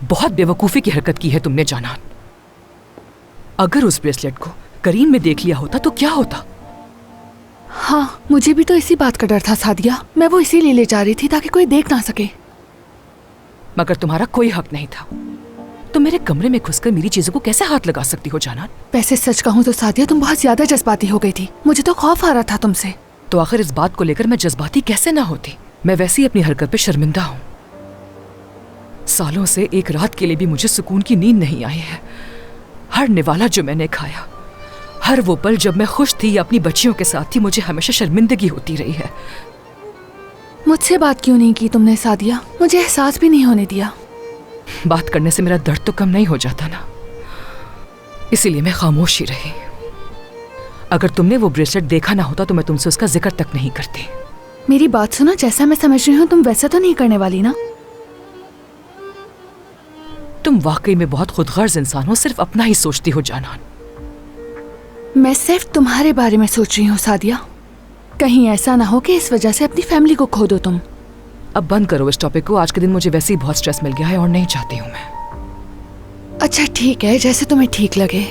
बहुत बेवकूफी की हरकत की है तुमने जानान। अगर उस ब्रेसलेट को करीम में देख लिया होता तो क्या होता? हाँ, मुझे भी तो इसी बात का डर था सादिया। मैं वो इसीलिए ले जा रही थी ताकि कोई देख ना सके। मगर तुम्हारा कोई हक नहीं था। तुम मेरे कमरे में घुसकर मेरी चीजों को कैसे हाथ लगा सकती हो जानान? वैसे सच कहूँ तो सादिया, तुम बहुत ज्यादा जज्बाती हो गई थी। मुझे तो खौफ आ रहा था तुमसे। तो आखिर इस बात को लेकर मैं जज्बाती कैसे ना होती? मैं वैसी अपनी हरकत पे शर्मिंदा हूँ। सालों से एक रात के लिए भी मुझे सुकून की नींद नहीं आई है। हर निवाला जो मैंने खाया, हर वो पल जब मैं खुश थी या अपनी बच्चियों के साथ थी, मुझे हमेशा शर्मिंदगी होती रही है। मुझसे बात क्यों नहीं की तुमने सादिया? मुझे एहसास भी नहीं होने दिया। बात करने से मेरा दर्द तो कम नहीं हो जाता ना, इसीलिए मैं खामोश ही रही। अगर तुमने वो ब्रेसलेट देखा ना होता तो मैं तुमसे उसका जिक्र तक नहीं करती। मेरी बात सुनो, जैसा मैं समझ रही हूँ तुम वैसा तो नहीं करने वाली ना? तुम वाकई में बहुत खुदगर्ज इंसान हो, सिर्फ अपना ही सोचती हो जानान। मैं सिर्फ तुम्हारे बारे में सोच रही हूँ सादिया। कहीं ऐसा ना हो कि इस वजह से अपनी फैमिली को खो दो तुम। अब बंद करो इस टॉपिक को। आज के दिन मुझे वैसे ही बहुत स्ट्रेस मिल गया है और नहीं चाहती हूँ मैं। अच्छा ठीक है, जैसे तुम्हें ठीक लगे।